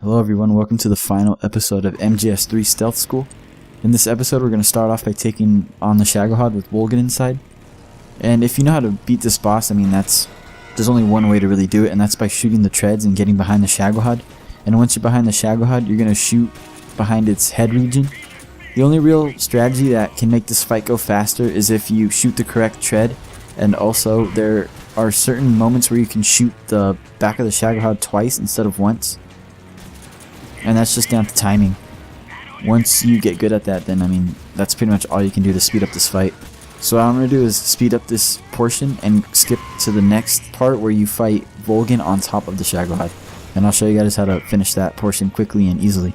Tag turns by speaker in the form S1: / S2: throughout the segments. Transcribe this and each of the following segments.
S1: Hello everyone, welcome to the final episode of MGS3 Stealth School. In this episode we're going to start off by taking on the Shagohod with Volgan inside. And if you know how to beat this boss, there's only one way to really do it, and that's by shooting the treads and getting behind the Shagohod. And once you're behind the Shagohod, you're going to shoot behind its head region. The only real strategy that can make this fight go faster is if you shoot the correct tread, and also there are certain moments where you can shoot the back of the Shagohod twice instead of once. And that's just down to timing. Once you get good at that, then that's pretty much all you can do to speed up this fight. So what I'm going to do is speed up this portion and skip to the next part where you fight Volgan on top of the Shagohod. And I'll show you guys how to finish that portion quickly and easily.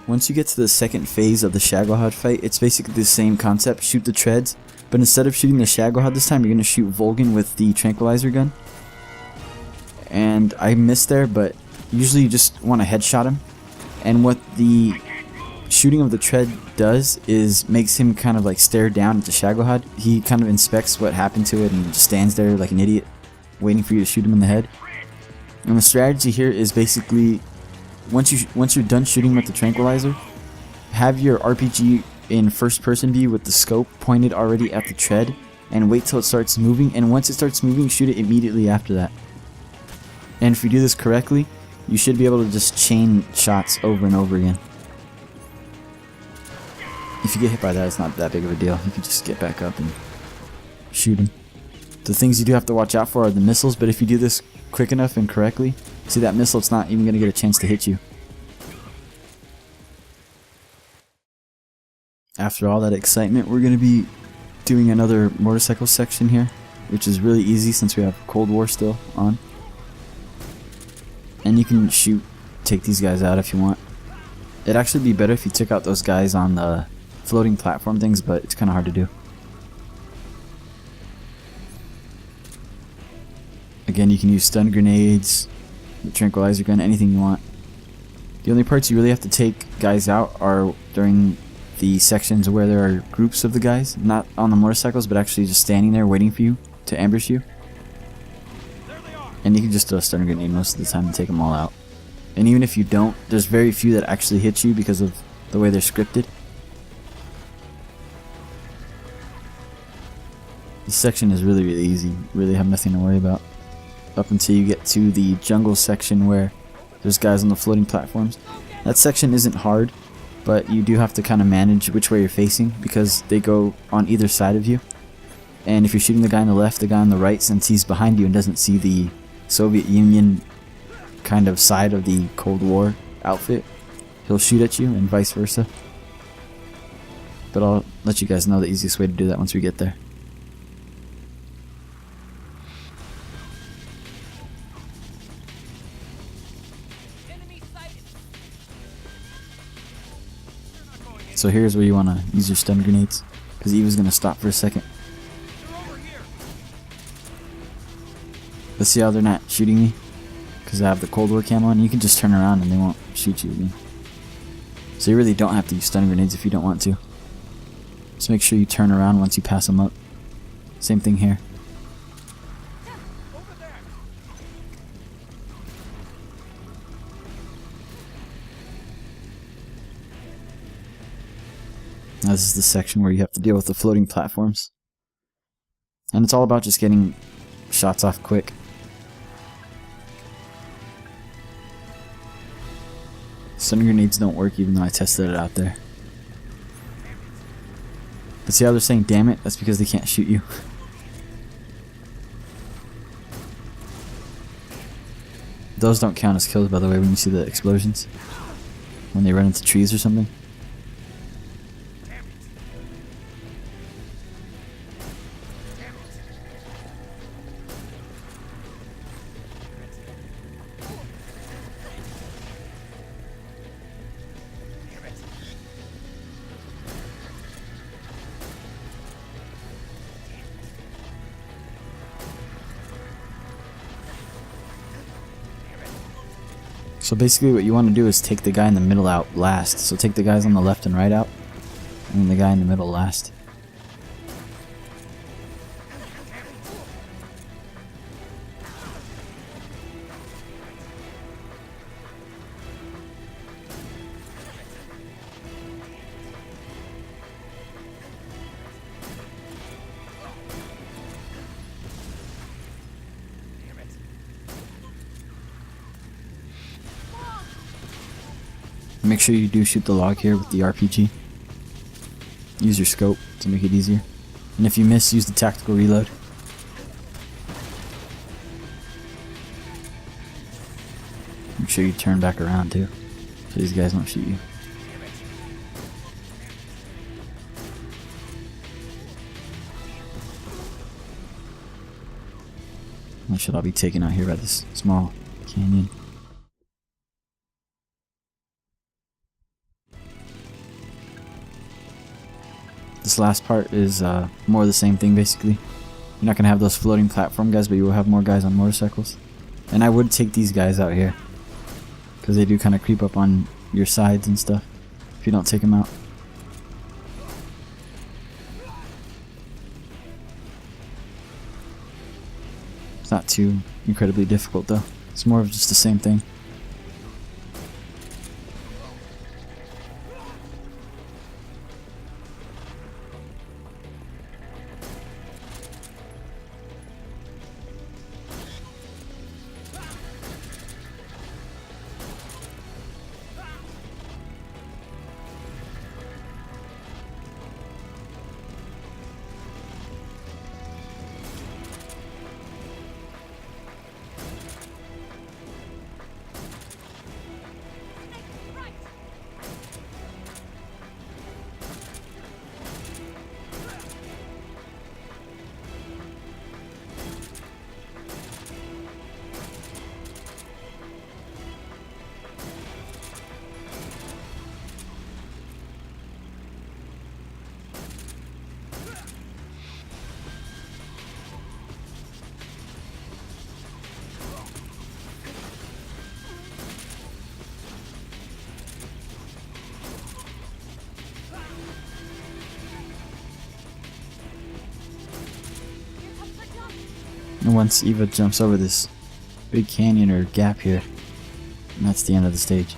S1: Once you get to the second phase of the Shagohod fight, it's basically the same concept, shoot the treads. But instead of shooting the Shagohod this time, you're going to shoot Volgan with the tranquilizer gun. And I missed there, but usually you just want to headshot him. And what the shooting of the tread does is makes him kind of like stare down at the Shagohod. He kind of inspects what happened to it and just stands there like an idiot waiting for you to shoot him in the head. And the strategy here is basically once you're done shooting with the tranquilizer, have your RPG in first person view with the scope pointed already at the tread and wait till it starts moving, and once it starts moving, shoot it immediately after that. And if you do this correctly, you should be able to just chain shots over and over again. If you get hit by that, it's not that big of a deal. You can just get back up and shoot him. The things you do have to watch out for are the missiles, but if you do this quick enough and correctly, see that missile, it's not even going to get a chance to hit you. After all that excitement, we're going to be doing another motorcycle section here, which is really easy since we have Cold War still on. And you can take these guys out if you want. It'd actually be better if you took out those guys on the floating platform things, but it's kind of hard to do. Again, you can use stun grenades, the tranquilizer gun, anything you want. The only parts you really have to take guys out are during the sections where there are groups of the guys, not on the motorcycles, but actually just standing there waiting for you to ambush you. And you can just throw a stun grenade most of the time and take them all out. And even if you don't, there's very few that actually hit you because of the way they're scripted. This section is really easy. You really have nothing to worry about. Up until you get to the jungle section where there's guys on the floating platforms. That section isn't hard, but you do have to kind of manage which way you're facing because they go on either side of you. And if you're shooting the guy on the left, the guy on the right, since he's behind you and doesn't see the Soviet Union kind of side of the Cold War outfit, he'll shoot at you and vice versa. But I'll let you guys know the easiest way to do that once we get there. So here's where you want to use your stun grenades, because Eva's going to stop for a second. Let's see how they're not shooting me, because I have the Cold War camo on. You can just turn around and they won't shoot you again. So you really don't have to use stun grenades if you don't want to. Just make sure you turn around once you pass them up. Same thing here. Now this is the section where you have to deal with the floating platforms. And it's all about just getting shots off quick. Stun grenades don't work even though I tested it out there. But see how they're saying damn it? That's because they can't shoot you. Those don't count as kills, by the way, when you see the explosions. When they run into trees or something. So basically what you want to do is take the guy in the middle out last. So take the guys on the left and right out, and then the guy in the middle last. Make sure you do shoot the log here with the RPG. Use your scope to make it easier. And if you miss, use the tactical reload. Make sure you turn back around too, so these guys don't shoot you. They should all be taken out here by this small canyon. This last part is more of the same thing basically. You're not going to have those floating platform guys, but you will have more guys on motorcycles. And I would take these guys out here, because they do kind of creep up on your sides and stuff if you don't take them out. It's not too incredibly difficult though. It's more of just the same thing. And once Eva jumps over this big canyon or gap here, and that's the end of the stage.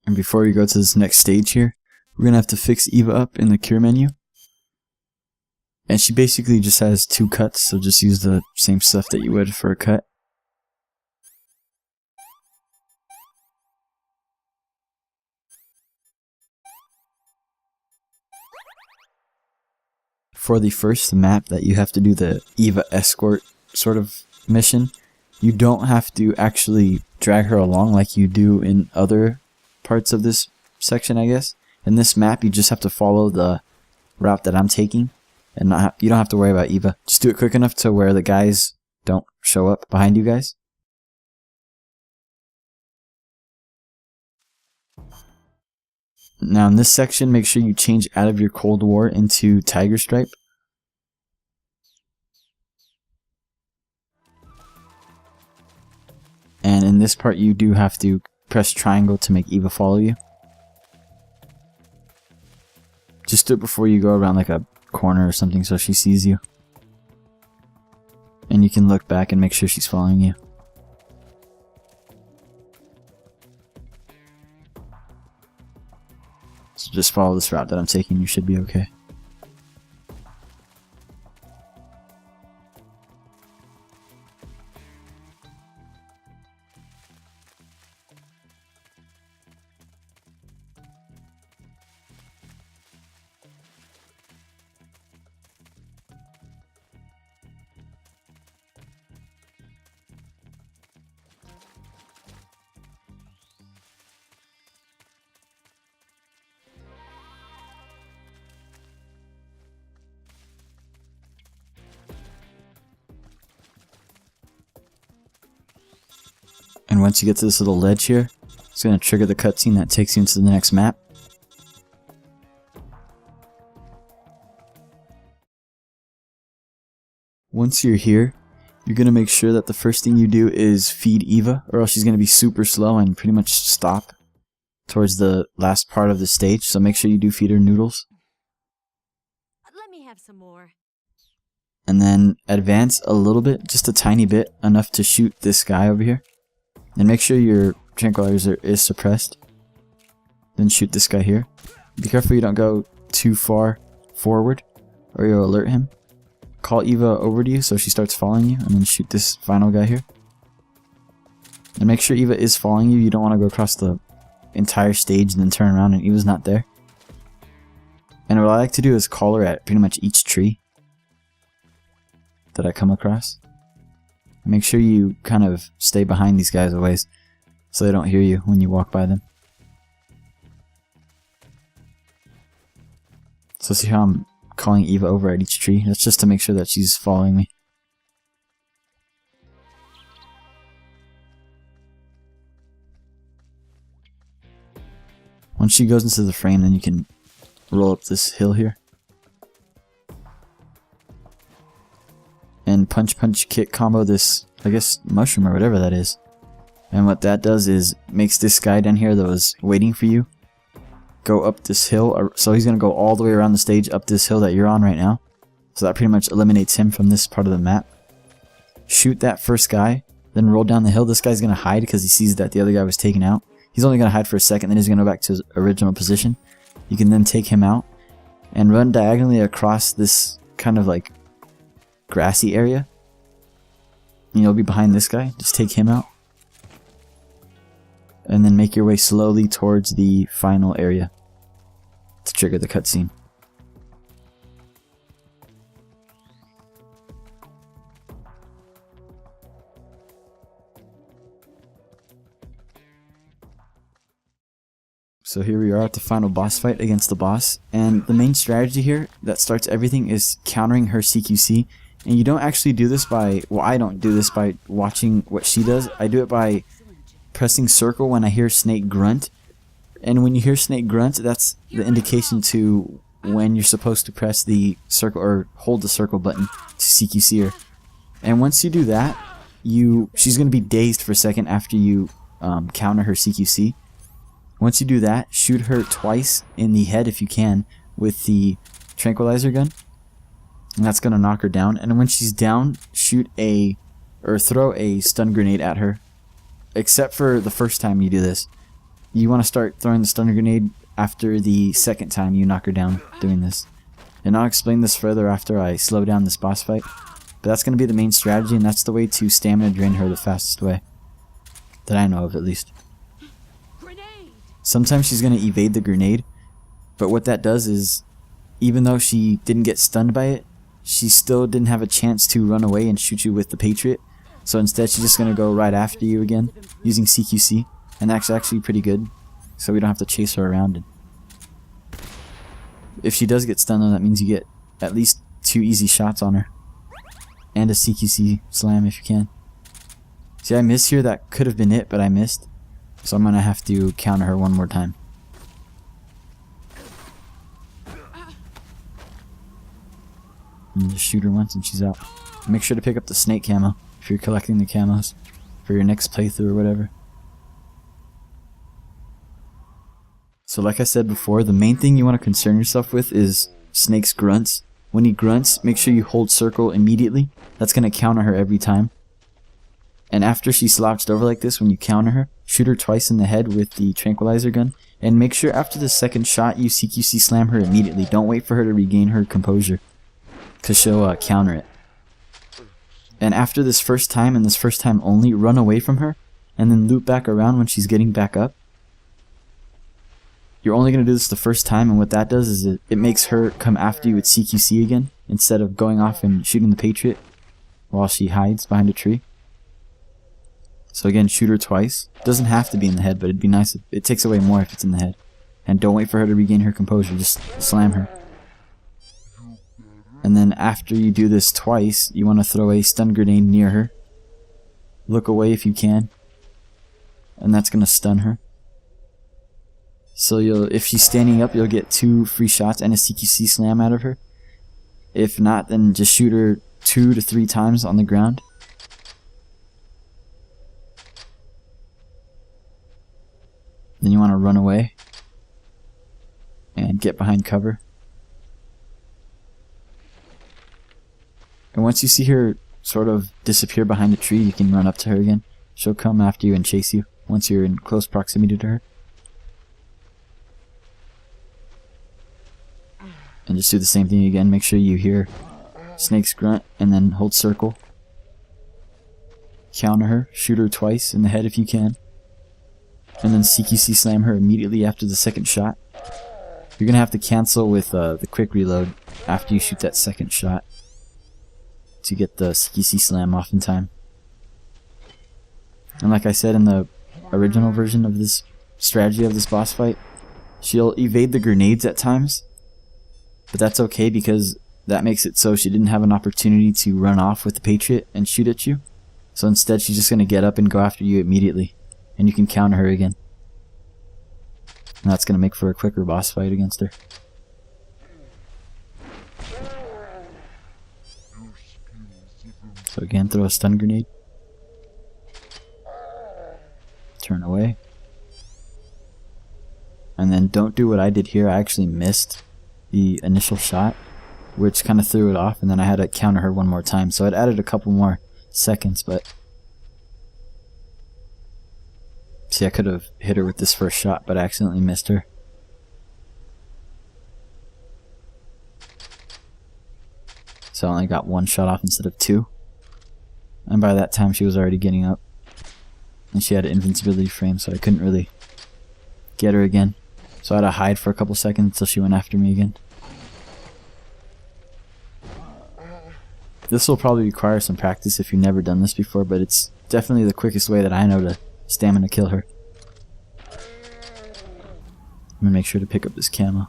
S1: And before we go to this next stage here, we're gonna have to fix Eva up in the cure menu. And she basically just has 2 cuts, so just use the same stuff that you would for a cut. For the first map that you have to do the Eva escort sort of mission, you don't have to actually drag her along like you do in other parts of this section, I guess. In this map, you just have to follow the route that I'm taking, and you don't have to worry about Eva. Just do it quick enough to where the guys don't show up behind you guys. Now in this section, make sure you change out of your Cold War into Tiger Stripe. And in this part, you do have to press triangle to make Eva follow you. Just do it before you go around like a corner or something so she sees you. And you can look back and make sure she's following you. So just follow this route that I'm taking, you should be okay. And once you get to this little ledge here, it's going to trigger the cutscene that takes you into the next map. Once you're here, you're going to make sure that the first thing you do is feed Eva, or else she's going to be super slow and pretty much stop. towards the last part of the stage, so make sure you do feed her noodles.
S2: Let me have some more.
S1: And then advance a little bit, just a tiny bit, enough to shoot this guy over here. And make sure your tranquilizer is suppressed. Then shoot this guy here. Be careful you don't go too far forward, or you'll alert him. Call Eva over to you so she starts following you, and then shoot this final guy here. And make sure Eva is following you. You don't want to go across the entire stage and then turn around and Eva's not there. And what I like to do is call her at pretty much each tree that I come across. Make sure you kind of stay behind these guys a ways so they don't hear you when you walk by them. So see how I'm calling Eva over at each tree? That's just to make sure that she's following me. Once she goes into the frame, then you can roll up this hill here. And punch punch kick combo this, I guess, mushroom or whatever that is. And what that does is makes this guy down here that was waiting for you go up this hill. So he's going to go all the way around the stage up this hill that you're on right now. So that pretty much eliminates him from this part of the map. Shoot that first guy, then roll down the hill. This guy's going to hide because he sees that the other guy was taken out. He's only going to hide for a second, then he's going to go back to his original position. You can then take him out and run diagonally across this kind of like grassy area. And you'll be behind this guy. Just take him out. And then make your way slowly towards the final area to trigger the cutscene. So here we are at the final boss fight against the boss, and the main strategy here that starts everything is countering her CQC. And you don't actually do this by, well, I don't do this by watching what she does. I do it by pressing circle when I hear Snake grunt. And when you hear Snake grunt, that's the indication to when you're supposed to press the circle or hold the circle button to CQC her. And once you do that, she's going to be dazed for a second after you counter her CQC. Once you do that, shoot her twice in the head if you can with the tranquilizer gun. And that's going to knock her down. And when she's down, throw a stun grenade at her. Except for the first time you do this. You want to start throwing the stun grenade after the second time you knock her down doing this. And I'll explain this further after I slow down this boss fight. But that's going to be the main strategy, and that's the way to stamina drain her the fastest way. That I know of, at least. Sometimes she's going to evade the grenade, but what that does is, even though she didn't get stunned by it, she still didn't have a chance to run away and shoot you with the Patriot. So instead she's just going to go right after you again, using CQC, and that's actually pretty good, so we don't have to chase her around. If she does get stunned, though, that means you get at least 2 easy shots on her, and a CQC slam if you can. See, I missed here. That could have been it, but I missed. So I'm going to have to counter her one more time. And just shoot her once and she's out. Make sure to pick up the snake camo if you're collecting the camos for your next playthrough or whatever. So like I said before, the main thing you want to concern yourself with is Snake's grunts. When he grunts, make sure you hold circle immediately. That's going to counter her every time. And after she's slouched over like this, when you counter her, shoot her twice in the head with the tranquilizer gun. And make sure after the second shot, you CQC slam her immediately. Don't wait for her to regain her composure, because she'll counter it. And after this first time, and this first time only, run away from her, and then loop back around when she's getting back up. You're only going to do this the first time, and what that does is it makes her come after you with CQC again, instead of going off and shooting the Patriot while she hides behind a tree. So again, shoot her twice. Doesn't have to be in the head, but it'd be nice if it takes away more if it's in the head. And don't wait for her to regain her composure, just slam her. And then after you do this twice, you want to throw a stun grenade near her. Look away if you can. And that's going to stun her. So if she's standing up, you'll get 2 free shots and a CQC slam out of her. If not, then just shoot her 2 to 3 times on the ground. Then you want to run away and get behind cover. And once you see her sort of disappear behind a tree, you can run up to her again. She'll come after you and chase you once you're in close proximity to her. And just do the same thing again. Make sure you hear Snake's grunt and then hold circle. Counter her. Shoot her twice in the head if you can. And then CQC slam her immediately after the second shot. You're going to have to cancel with the quick reload after you shoot that second shot to get the CQC slam off in time. And like I said in the original version of this strategy of this boss fight, she'll evade the grenades at times, but that's okay because that makes it so she didn't have an opportunity to run off with the Patriot and shoot at you. So instead she's just going to get up and go after you immediately, and you can counter her again. And that's going to make for a quicker boss fight against her. So again, throw a stun grenade. Turn away. And then don't do what I did here. I actually missed the initial shot, which kind of threw it off, and then I had to counter her one more time. So it added a couple more seconds, but see, I could have hit her with this first shot, but I accidentally missed her. So I only got one shot off instead of two. And by that time she was already getting up. And she had an invincibility frame, so I couldn't really get her again. So I had to hide for a couple seconds until she went after me again. This will probably require some practice if you've never done this before, but it's definitely the quickest way that I know to stamina kill her. I'm gonna make sure to pick up this camo.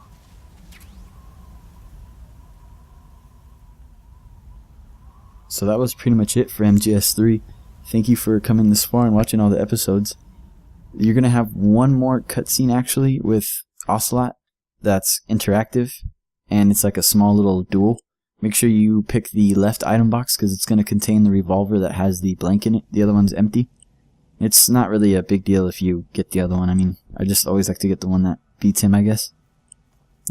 S1: So that was pretty much it for MGS3. Thank you for coming this far and watching all the episodes. You're gonna have one more cutscene actually with Ocelot that's interactive, and it's like a small little duel. Make sure you pick the left item box because it's going to contain the revolver that has the blank in it. The other one's empty. It's not really a big deal if you get the other one. I mean, I just always like to get the one that beats him, I guess.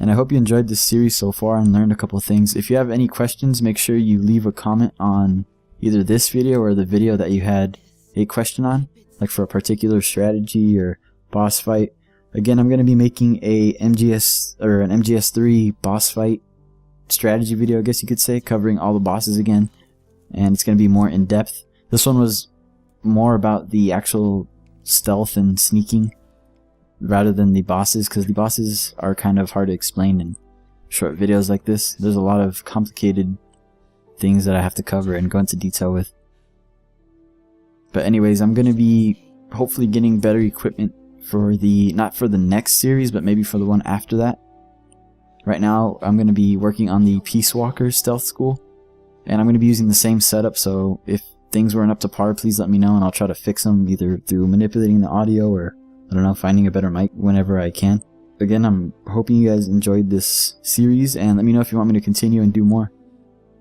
S1: And I hope you enjoyed this series so far and learned a couple of things. If you have any questions, make sure you leave a comment on either this video or the video that you had a question on, like for a particular strategy or boss fight. Again, I'm going to be making a MGS or an MGS3 boss fight strategy video, I guess you could say, covering all the bosses again, and it's going to be more in depth. This one was more about the actual stealth and sneaking rather than the bosses, because the bosses are kind of hard to explain in short videos like this. There's a lot of complicated things that I have to cover and go into detail with. But anyways, I'm going to be hopefully getting better equipment for the, not for the next series, but maybe for the one after that. Right now, I'm going to be working on the Peace Walker Stealth School, and I'm going to be using the same setup, so if things weren't up to par, please let me know, and I'll try to fix them, either through manipulating the audio or, I don't know, finding a better mic whenever I can. Again, I'm hoping you guys enjoyed this series, and let me know if you want me to continue and do more.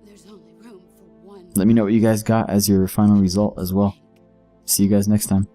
S2: There's only room for one.
S1: Let me know what you guys got as your final result as well. See you guys next time.